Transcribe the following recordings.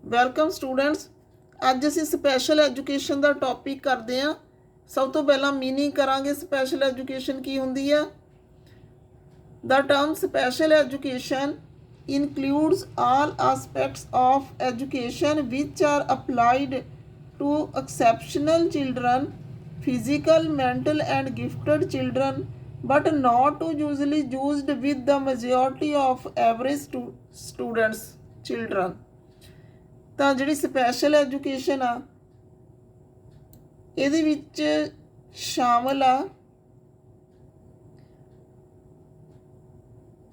Welcome students. ਅੱਜ ਅਸੀਂ special education ਦਾ topic ਕਰਦੇ ਹਾਂ। ਸਭ ਤੋਂ ਪਹਿਲਾਂ ਮੀਨਿੰਗ ਕਰਾਂਗੇ ਸਪੈਸ਼ਲ ਐਜੂਕੇਸ਼ਨ ਕੀ ਹੁੰਦੀ ਹੈ। The term special education includes all aspects of education which are applied to exceptional children, physical, mental and gifted children, but not usually used with the majority of average students children। ਤਾਂ ਜਿਹੜੀ special education ਆ ਇਹਦੇ ਵਿੱਚ ਸ਼ਾਮਲ ਆ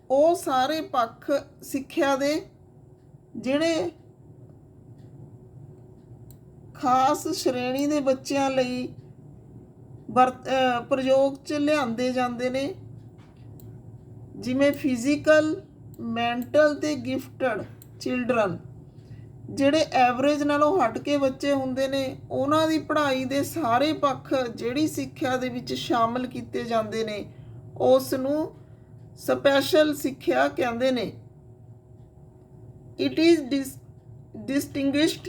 ਉਹ ਸਾਰੇ ਪੱਖ ਸਿੱਖਿਆ ਦੇ ਜਿਹੜੇ ਖਾਸ ਸ਼੍ਰੇਣੀ ਦੇ ਬੱਚਿਆਂ ਲਈ ਪ੍ਰਯੋਗ 'ਚ ਲਿਆਂਦੇ ਜਾਂਦੇ ਨੇ, ਜਿਵੇਂ ਫਿਜ਼ੀਕਲ, ਮੈਂਟਲ ਤੇ ਗਿਫਟਡ ਚਿਲਡਰਨ। ਜਿਹੜੇ ਐਵਰੇਜ ਨਾਲੋਂ ਹਟ ਕੇ ਬੱਚੇ ਹੁੰਦੇ ਨੇ ਉਹਨਾਂ ਦੀ ਪੜ੍ਹਾਈ ਦੇ ਸਾਰੇ ਪੱਖ ਜਿਹੜੀ ਸਿੱਖਿਆ ਦੇ ਵਿੱਚ ਸ਼ਾਮਲ ਕੀਤੇ ਜਾਂਦੇ ਨੇ ਉਸ ਨੂੰ ਸਪੈਸ਼ਲ ਸਿੱਖਿਆ ਕਹਿੰਦੇ ਨੇ। It is distinguished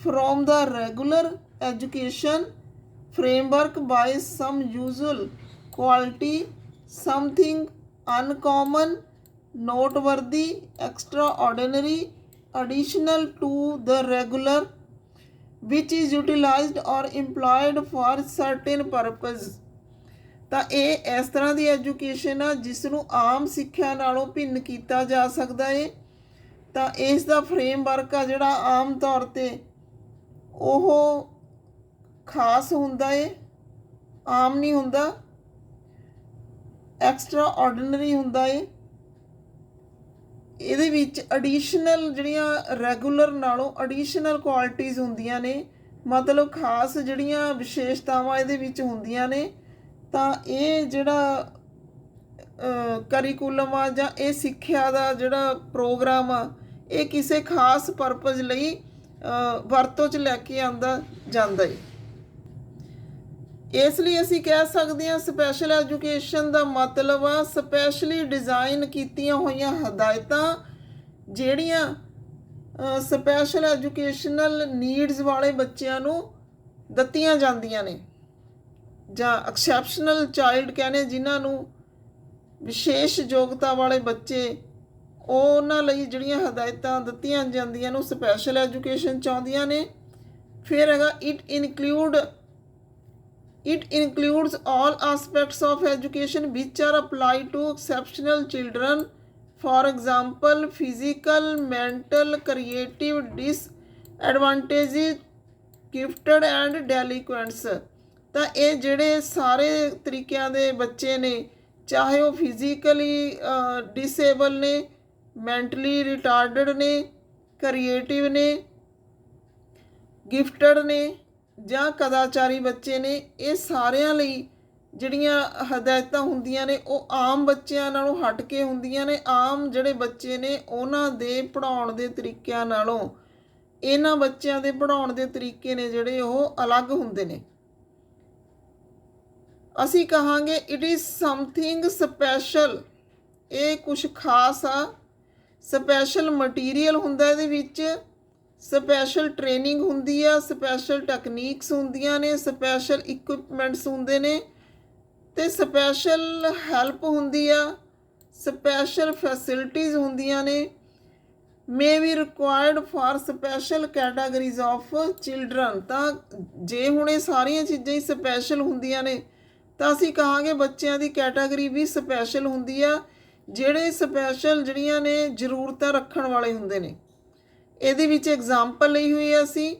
from the regular education framework by some usual quality, something uncommon, noteworthy, extraordinary, additional to the regular, which is utilized or employed for certain purpose। ਤਾਂ ਇਹ ਇਸ ਤਰ੍ਹਾਂ ਦੀ ਐਜੂਕੇਸ਼ਨ ਆ ਜਿਸ ਨੂੰ ਆਮ ਸਿੱਖਿਆ ਨਾਲੋਂ ਭਿੰਨ ਕੀਤਾ ਜਾ ਸਕਦਾ ਹੈ। ਤਾਂ ਇਸ ਦਾ ਫਰੇਮਵਰਕ ਆ ਜਿਹੜਾ ਆਮ ਤੌਰ 'ਤੇ ਉਹ ਖਾਸ ਹੁੰਦਾ ਹੈ, ਆਮ ਨਹੀਂ ਹੁੰਦਾ, ਐਕਸਟਰਾ ਆਰਡੀਨਰੀ ਹੁੰਦਾ ਹੈ। ਇਹਦੇ ਵਿੱਚ ਐਡੀਸ਼ਨਲ ਜਿਹੜੀਆਂ ਰੈਗੂਲਰ ਨਾਲੋਂ ਐਡੀਸ਼ਨਲ ਕੁਆਲਿਟੀਜ਼ ਹੁੰਦੀਆਂ ਨੇ, ਮਤਲਬ ਖਾਸ ਜਿਹੜੀਆਂ ਵਿਸ਼ੇਸ਼ਤਾਵਾਂ ਇਹਦੇ ਵਿੱਚ ਹੁੰਦੀਆਂ ਨੇ। ਤਾਂ ਇਹ ਜਿਹੜਾ ਕਰੀਕੂਲਮ ਆ ਜਾਂ ਇਹ ਸਿੱਖਿਆ ਦਾ ਜਿਹੜਾ ਪ੍ਰੋਗਰਾਮ ਆ ਇਹ ਕਿਸੇ ਖਾਸ ਪਰਪਸ ਲਈ ਵਰਤੋਂ 'ਚ ਲੈ ਕੇ ਆਂਦਾ ਜਾਂਦਾ ਹੈ। ਇਸ ਲਈ ਅਸੀਂ ਕਹਿ ਸਕਦੇ ਹਾਂ ਸਪੈਸ਼ਲ ਐਜੂਕੇਸ਼ਨ ਦਾ ਮਤਲਬ ਆ ਸਪੈਸ਼ਲੀ ਡਿਜ਼ਾਈਨ ਕੀਤੀਆਂ ਹੋਈਆਂ ਹਦਾਇਤਾਂ ਜਿਹੜੀਆਂ ਸਪੈਸ਼ਲ ਐਜੂਕੇਸ਼ਨਲ ਨੀਡਸ ਵਾਲੇ ਬੱਚਿਆਂ ਨੂੰ ਦਿੱਤੀਆਂ ਜਾਂਦੀਆਂ ਨੇ, ਜਾਂ ਐਕਸੈਪਸ਼ਨਲ ਚਾਈਲਡ ਕਹਿੰਦੇ ਜਿਨ੍ਹਾਂ ਨੂੰ ਵਿਸ਼ੇਸ਼ ਯੋਗਤਾ ਵਾਲੇ ਬੱਚੇ, ਉਹਨਾਂ ਲਈ ਜਿਹੜੀਆਂ ਹਦਾਇਤਾਂ ਦਿੱਤੀਆਂ ਜਾਂਦੀਆਂ ਨੂੰ ਸਪੈਸ਼ਲ ਐਜੂਕੇਸ਼ਨ ਚਾਹੁੰਦੀਆਂ ਨੇ। ਫਿਰ ਹੈਗਾ It includes all aspects of education which are applied to exceptional children, for example, physical, mental, creative, disadvantaged, gifted and delinquents। ਤਾਂ ਇਹ ਜਿਹੜੇ ਸਾਰੇ ਤਰੀਕਿਆਂ ਦੇ ਬੱਚੇ ਨੇ, ਚਾਹੇ ਉਹ ਫਿਜ਼ੀਕਲੀ ਡਿਸੇਬਲ ਨੇ, ਮੈਂਟਲੀ ਰਿਟਾਰਡਡ ਨੇ, ਕ੍ਰੀਏਟਿਵ ਨੇ, ਗਿਫਟਡ ਨੇ ਜਾਂ ਕਦਾਚਾਰੀ ਬੱਚੇ ਨੇ, ਇਹ ਸਾਰਿਆਂ ਲਈ ਜਿਹੜੀਆਂ ਹਦਾਇਤਾਂ ਹੁੰਦੀਆਂ ਨੇ ਉਹ ਆਮ ਬੱਚਿਆਂ ਨਾਲੋਂ ਹਟ ਕੇ ਹੁੰਦੀਆਂ ਨੇ। ਆਮ ਜਿਹੜੇ ਬੱਚੇ ਨੇ ਉਹਨਾਂ ਦੇ ਪੜ੍ਹਾਉਣ ਦੇ ਤਰੀਕਿਆਂ ਨਾਲੋਂ ਇਹਨਾਂ ਬੱਚਿਆਂ ਦੇ ਪੜ੍ਹਾਉਣ ਦੇ ਤਰੀਕੇ ਨੇ ਜਿਹੜੇ ਉਹ ਅਲੱਗ ਹੁੰਦੇ ਨੇ। ਅਸੀਂ ਕਹਾਂਗੇ ਇਟ ਇਜ਼ ਸਮਥਿੰਗ ਸਪੈਸ਼ਲ, ਇਹ ਕੁਛ ਖਾਸ ਆ। ਸਪੈਸ਼ਲ ਮਟੀਰੀਅਲ ਹੁੰਦਾ ਇਹਦੇ ਵਿੱਚ, ਸਪੈਸ਼ਲ ਟ੍ਰੇਨਿੰਗ ਹੁੰਦੀ ਆ, ਸਪੈਸ਼ਲ ਟੈਕਨੀਕਸ ਹੁੰਦੀਆਂ ਨੇ, ਸਪੈਸ਼ਲ ਇਕੁਇਪਮੈਂਟਸ ਹੁੰਦੇ ਨੇ ਅਤੇ ਸਪੈਸ਼ਲ ਹੈਲਪ ਹੁੰਦੀ ਆ, ਸਪੈਸ਼ਲ ਫੈਸਿਲਿਟੀਜ਼ ਹੁੰਦੀਆਂ ਨੇ। May be required for special categories of children. ਤਾਂ ਜੇ ਹੁਣ ਇਹ ਸਾਰੀਆਂ ਚੀਜ਼ਾਂ ਹੀ ਸਪੈਸ਼ਲ ਹੁੰਦੀਆਂ ਨੇ ਤਾਂ ਅਸੀਂ ਕਹਾਂਗੇ ਬੱਚਿਆਂ ਦੀ ਕੈਟਾਗਰੀ ਵੀ ਸਪੈਸ਼ਲ ਹੁੰਦੀ ਆ, ਜਿਹੜੇ ਸਪੈਸ਼ਲ ਜਿਹੜੀਆਂ ਨੇ ਜ਼ਰੂਰਤਾਂ ਰੱਖਣ ਵਾਲੇ ਹੁੰਦੇ ਨੇ। ਇਹਦੇ ਵਿੱਚ ਐਗਜ਼ਾਮਪਲ ਲਈ ਹੋਈ ਹੈ ਅਸੀਂ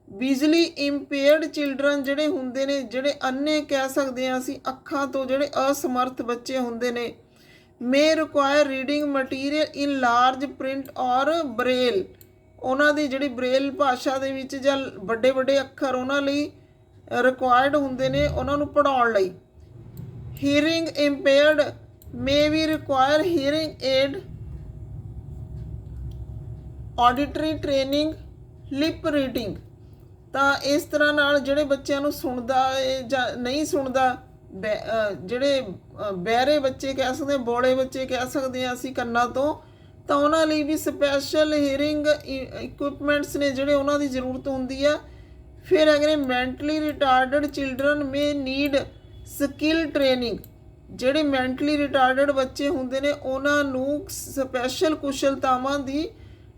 ਵਿਜ਼ੂਅਲੀ ਇੰਪੇਅਰਡ ਚਿਲਡਰਨ ਜਿਹੜੇ ਹੁੰਦੇ ਨੇ, ਜਿਹੜੇ ਅੰਨੇ ਕਹਿ ਸਕਦੇ ਹਾਂ ਅਸੀਂ, ਅੱਖਾਂ ਤੋਂ ਜਿਹੜੇ ਅਸਮਰਥ ਬੱਚੇ ਹੁੰਦੇ ਨੇ। ਮੇ ਰਿਕੁਆਇਰ ਰੀਡਿੰਗ ਮਟੀਰੀਅਲ ਇਨ ਲਾਰਜ ਪ੍ਰਿੰਟ ਔਰ ਬਰੇਲ, ਉਹਨਾਂ ਦੀ ਜਿਹੜੀ ਬਰੇਲ ਭਾਸ਼ਾ ਦੇ ਵਿੱਚ ਜਾਂ ਵੱਡੇ ਵੱਡੇ ਅੱਖਰ ਉਹਨਾਂ ਲਈ ਰਿਕੁਆਇਰਡ ਹੁੰਦੇ ਨੇ ਉਹਨਾਂ ਨੂੰ ਪੜ੍ਹਾਉਣ ਲਈ। ਹੀਅਰਿੰਗ ਇੰਪੇਅਰਡ ਮੇ ਵੀ require hearing aid, auditory training, lip reading. ਤਾਂ ਇਸ ਤਰ੍ਹਾਂ ਨਾਲ ਜਿਹੜੇ ਬੱਚਿਆਂ ਨੂੰ ਸੁਣਦਾ ਜਾਂ ਨਹੀਂ ਸੁਣਦਾ, ਜਿਹੜੇ ਬਹਿਰੇ ਬੱਚੇ ਕਹਿ ਸਕਦੇ, ਬੋਲੇ ਬੱਚੇ ਕਹਿ ਸਕਦੇ ਹਾਂ ਅਸੀਂ, ਕੰਨਾਂ ਤੋਂ ਤਾਂ ਉਹਨਾਂ ਲਈ ਵੀ ਸਪੈਸ਼ਲ ਹੀਅਰਿੰਗ ਇਕੁਇਪਮੈਂਟਸ ਨੇ ਜਿਹੜੇ ਉਹਨਾਂ ਦੀ ਜ਼ਰੂਰਤ ਹੁੰਦੀ ਆ। ਫਿਰ ਹੈਗੇ ਨੇ ਮੈਂਟਲੀ ਰਿਟਾਰਡਡ ਚਿਲਡਰਨ ਮੇ ਨੀਡ ਸਕਿੱਲ ਟ੍ਰੇਨਿੰਗ। ਜਿਹੜੇ ਮੈਂਟਲੀ ਰਿਟਾਰਡਡ ਬੱਚੇ ਹੁੰਦੇ ਨੇ ਉਹਨਾਂ ਨੂੰ ਸਪੈਸ਼ਲ ਕੁਸ਼ਲਤਾਵਾਂ ਦੀ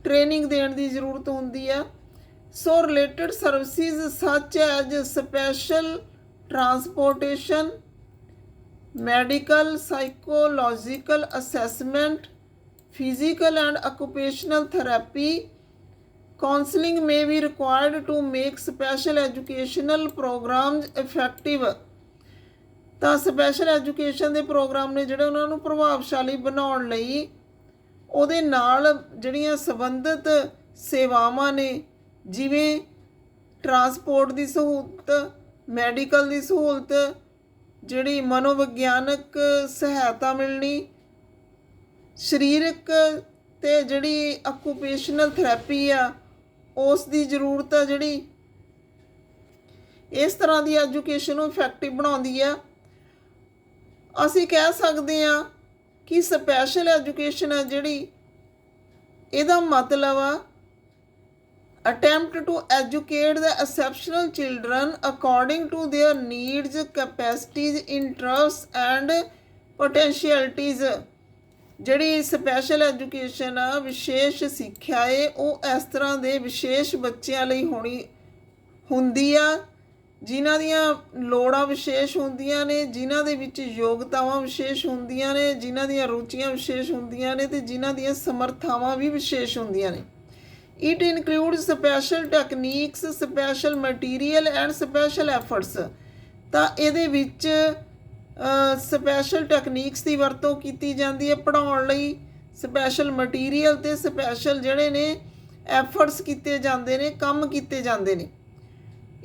ਟ੍ਰੇਨਿੰਗ ਦੇਣ ਦੀ ਜ਼ਰੂਰਤ ਹੁੰਦੀ ਆ। ਸੋ ਰਿਲੇਟਡ ਸਰਵਿਸਿਜ਼ ਸੱਚ as special transportation, medical psychological assessment, physical and occupational therapy, counseling may be required to make special educational programs effective। ਤਾਂ ਸਪੈਸ਼ਲ ਐਜੂਕੇਸ਼ਨ ਦੇ ਪ੍ਰੋਗਰਾਮ ਨੇ ਜਿਹੜੇ ਉਹਨਾਂ ਨੂੰ ਪ੍ਰਭਾਵਸ਼ਾਲੀ ਬਣਾਉਣ ਲਈ ਉਹਦੇ ਨਾਲ ਜਿਹੜੀਆਂ ਸੰਬੰਧਿਤ ਸੇਵਾਵਾਂ ਨੇ, ਜਿਵੇਂ ਟਰਾਂਸਪੋਰਟ ਦੀ ਸਹੂਲਤ, ਮੈਡੀਕਲ ਦੀ ਸਹੂਲਤ, ਜਿਹੜੀ ਮਨੋਵਿਗਿਆਨਕ ਸਹਾਇਤਾ ਮਿਲਣੀ, ਸਰੀਰਕ ਤੇ ਜਿਹੜੀ ਆਕੂਪੇਸ਼ਨਲ ਥੈਰੇਪੀ ਆ ਉਸ ਦੀ ਜ਼ਰੂਰਤ ਆ, ਜਿਹੜੀ ਇਸ ਤਰ੍ਹਾਂ ਦੀ ਐਜੂਕੇਸ਼ਨ ਨੂੰ ਇਫੈਕਟਿਵ ਬਣਾਉਂਦੀ ਆ। ਅਸੀਂ ਕਹਿ ਸਕਦੇ ਹਾਂ ਕਿ ਸਪੈਸ਼ਲ ਐਜੂਕੇਸ਼ਨ ਆ ਜਿਹੜੀ, ਇਹਦਾ ਮਤਲਬ ਆ attempt to educate the exceptional children according to their needs, capacities, interests and potentialities। ਜਿਹੜੀ ਸਪੈਸ਼ਲ ਐਜੂਕੇਸ਼ਨ ਆ, ਵਿਸ਼ੇਸ਼ ਸਿੱਖਿਆ ਏ, ਉਹ ਇਸ ਤਰ੍ਹਾਂ ਦੇ ਵਿਸ਼ੇਸ਼ ਬੱਚਿਆਂ ਲਈ ਹੁੰਦੀ ਆ ਜਿਨ੍ਹਾਂ ਦੀਆਂ ਲੋੜਾਂ ਵਿਸ਼ੇਸ਼ ਹੁੰਦੀਆਂ ਨੇ, ਜਿਨ੍ਹਾਂ ਦੇ ਵਿੱਚ ਯੋਗਤਾਵਾਂ ਵਿਸ਼ੇਸ਼ ਹੁੰਦੀਆਂ ਨੇ, ਜਿਨ੍ਹਾਂ ਦੀਆਂ ਰੁਚੀਆਂ ਵਿਸ਼ੇਸ਼ ਹੁੰਦੀਆਂ ਨੇ ਤੇ ਜਿਨ੍ਹਾਂ ਦੀਆਂ ਸਮਰਥਾਵਾਂ ਵੀ ਵਿਸ਼ੇਸ਼ ਹੁੰਦੀਆਂ ਨੇ। It includes special techniques, special material and special efforts। ਤਾਂ ਇਹਦੇ ਵਿੱਚ ਸਪੈਸ਼ਲ ਟੈਕਨੀਕਸ ਦੀ ਵਰਤੋਂ ਕੀਤੀ ਜਾਂਦੀ ਹੈ ਪੜ੍ਹਾਉਣ ਲਈ, ਸਪੈਸ਼ਲ ਮਟੀਰੀਅਲ ਤੇ ਸਪੈਸ਼ਲ ਜਿਹੜੇ ਨੇ ਐਫਰਟਸ ਕੀਤੇ ਜਾਂਦੇ ਨੇ, ਕੰਮ ਕੀਤੇ ਜਾਂਦੇ ਨੇ।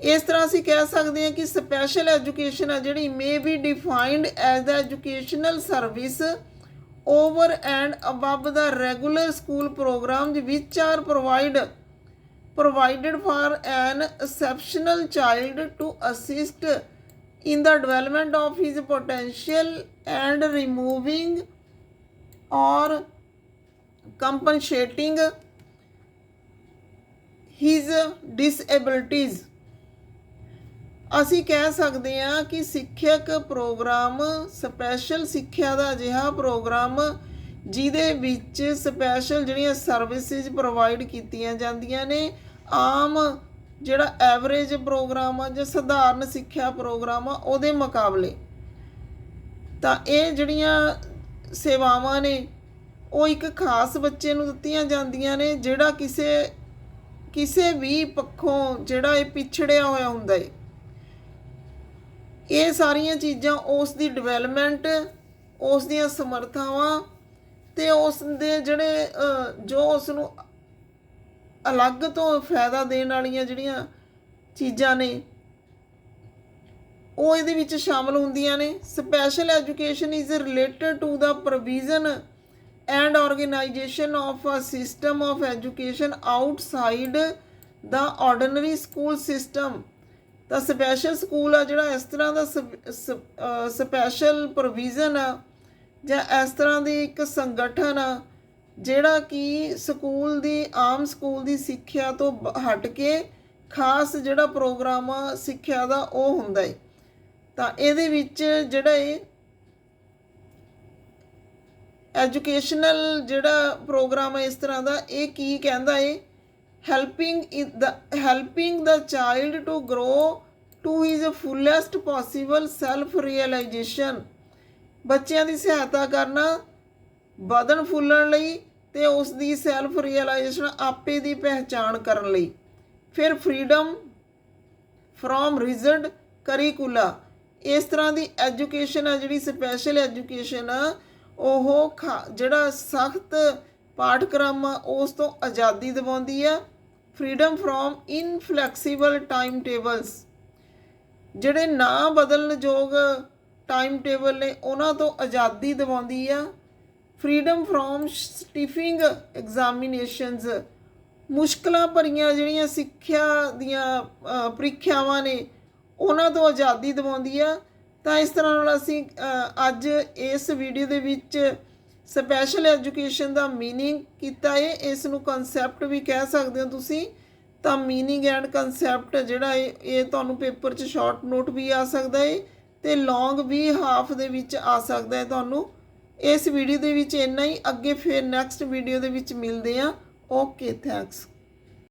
ਇਸ ਤਰ੍ਹਾਂ ਅਸੀਂ ਕਹਿ ਸਕਦੇ ਹਾਂ ਕਿ ਸਪੈਸ਼ਲ ਐਜੂਕੇਸ਼ਨ ਆ ਜਿਹੜੀ may be defined as the educational service over and above the regular school programs which are provided for an exceptional child to assist in the development of his potential and removing or compensating his disabilities। ਅਸੀਂ ਕਹਿ ਸਕਦੇ ਹਾਂ ਕਿ ਸਿੱਖਿਅਕ programme special ਸਿੱਖਿਆ ਦਾ ਅਜਿਹਾ programme ਜਿਹਦੇ ਵਿੱਚ ਸਪੈਸ਼ਲ ਜਿਹੜੀਆਂ ਸਰਵਿਸਿਜ਼ ਪ੍ਰੋਵਾਈਡ ਕੀਤੀਆਂ ਜਾਂਦੀਆਂ ਨੇ, ਆਮ ਜਿਹੜਾ ਐਵਰੇਜ ਪ੍ਰੋਗਰਾਮ ਆ ਜਾਂ ਸਧਾਰਨ ਸਿੱਖਿਆ ਪ੍ਰੋਗਰਾਮ ਆ ਉਹਦੇ ਮੁਕਾਬਲੇ। ਤਾਂ ਇਹ ਜਿਹੜੀਆਂ ਸੇਵਾਵਾਂ ਨੇ ਉਹ ਇੱਕ ਖਾਸ ਬੱਚੇ ਨੂੰ ਦਿੱਤੀਆਂ ਜਾਂਦੀਆਂ ਨੇ ਜਿਹੜਾ ਕਿਸੇ ਵੀ ਪੱਖੋਂ ਜਿਹੜਾ ਇਹ ਪਿਛੜਿਆ ਹੋਇਆ ਹੁੰਦਾ ਏ। ਇਹ ਸਾਰੀਆਂ ਚੀਜ਼ਾਂ ਉਸ ਦੀ ਡਿਵੈਲਪਮੈਂਟ, ਉਸ ਦੀਆਂ ਸਮਰਥਾਵਾਂ ਤੇ ਉਸ ਦੇ ਜਿਹੜੇ ਜੋ ਉਸ ਨੂੰ ਅਲੱਗ ਤੋਂ ਫਾਇਦਾ ਦੇਣ ਵਾਲੀਆਂ ਜਿਹੜੀਆਂ ਚੀਜ਼ਾਂ ਨੇ ਉਹ ਇਹਦੇ ਵਿੱਚ ਸ਼ਾਮਲ ਹੁੰਦੀਆਂ ਨੇ। Special education is related to the provision and organisation of a system of education outside the ordinary school system. ਤਾਂ ਸਪੈਸ਼ਲ ਸਕੂਲ ਆ ਜਿਹੜਾ ਇਸ ਤਰ੍ਹਾਂ ਦਾ ਸਪੈਸ਼ਲ ਪ੍ਰੋਵੀਜ਼ਨ ਆ ਜਾਂ ਇਸ ਤਰ੍ਹਾਂ ਦੀ ਇੱਕ ਸੰਗਠਨ ਆ ਜਿਹੜਾ ਕਿ ਆਮ ਸਕੂਲ ਦੀ ਸਿੱਖਿਆ ਤੋਂ ਹਟ ਕੇ ਖਾਸ ਜਿਹੜਾ ਪ੍ਰੋਗਰਾਮ ਆ ਸਿੱਖਿਆ ਦਾ ਉਹ ਹੁੰਦਾ ਏ। ਤਾਂ ਇਹਦੇ ਵਿੱਚ ਜਿਹੜਾ ਇਹ ਐਜੂਕੇਸ਼ਨਲ ਜਿਹੜਾ ਪ੍ਰੋਗਰਾਮ ਹੈ ਇਸ ਤਰ੍ਹਾਂ ਦਾ, ਇਹ ਕੀ ਕਹਿੰਦਾ ਏ, helping the child to grow to his fullest possible self realization। ਬੱਚਿਆਂ ਦੀ ਸਹਾਇਤਾ ਕਰਨਾ ਵਧਣ ਫੁੱਲਣ ਲਈ ਤੇ ਉਸ ਦੀ ਸੈਲਫ ਰੀਅਲਾਈਜੇਸ਼ਨ, ਆਪੇ ਦੀ ਪਹਿਚਾਣ ਕਰਨ ਲਈ। ਫਿਰ ਫਰੀडम ਫਰੋਮ ਰਿਜਿਡ ਕਰੀਕੂਲਾ। ਇਸ ਤਰ੍ਹਾਂ ਦੀ ਐਜੂਕੇਸ਼ਨ ਆ ਜਿਹੜੀ ਸਪੈਸ਼ਲ ਐਜੂਕੇਸ਼ਨ ਆ ਉਹ ਜਿਹੜਾ ਸਖਤ ਪਾਠਕ੍ਰਮ ਆ ਉਸ ਤੋਂ ਆਜ਼ਾਦੀ ਦਿਵਾਉਂਦੀ ਆ। ਫਰੀडम ਫਰੋਮ ਇਨਫਲੈਕਸੀਬਲ ਟਾਈਮ ਟੇਬਲਸ, ਜਿਹੜੇ ਨਾ ਬਦਲਣਯੋਗ ਟਾਈਮ ਟੇਬਲ ਨੇ ਉਹਨਾਂ ਤੋਂ ਆਜ਼ਾਦੀ ਦਿਵਾਉਂਦੀ ਆ। ਫਰੀडम ਫਰੋਮ ਸਟੀਫਿੰਗ ਐਗਜ਼ਾਮੀਨੇਸ਼ਨਸ, ਮੁਸ਼ਕਲਾਂ ਭਰੀਆਂ ਜਿਹੜੀਆਂ ਸਿੱਖਿਆ ਦੀਆਂ ਪ੍ਰੀਖਿਆਵਾਂ ਨੇ ਉਹਨਾਂ ਤੋਂ ਆਜ਼ਾਦੀ ਦਿਵਾਉਂਦੀ ਆ। ਤਾਂ ਇਸ ਤਰ੍ਹਾਂ ਨਾਲ ਅਸੀਂ ਅੱਜ ਇਸ ਵੀਡੀਓ ਦੇ ਵਿੱਚ ਸਪੈਸ਼ਲ ਐਜੂਕੇਸ਼ਨ ਦਾ ਮੀਨਿੰਗ ਕੀਤਾ ਹੈ, ਇਸ ਨੂੰ ਕਨਸੈਪਟ ਵੀ ਕਹਿ ਸਕਦੇ ਹੋ ਤੁਸੀਂ। ਤਾਂ ਮੀਨਿੰਗ ਐਂਡ ਕਨਸੈਪਟ ਜਿਹੜਾ ਹੈ ਇਹ ਤੁਹਾਨੂੰ ਪੇਪਰ 'ਚ ਸ਼ਾਰਟ ਨੋਟ ਵੀ ਆ ਸਕਦਾ ਹੈ ਅਤੇ ਲੌਂਗ ਵੀ ਹਾਫ ਦੇ ਵਿੱਚ ਆ ਸਕਦਾ ਹੈ ਤੁਹਾਨੂੰ। ਇਸ ਵੀਡੀਓ ਦੇ ਵਿੱਚ ਇੰਨਾ ਹੀ, ਅੱਗੇ ਫਿਰ ਨੈਕਸਟ ਵੀਡੀਓ ਦੇ ਵਿੱਚ ਮਿਲਦੇ ਹਾਂ। Okay, thanks.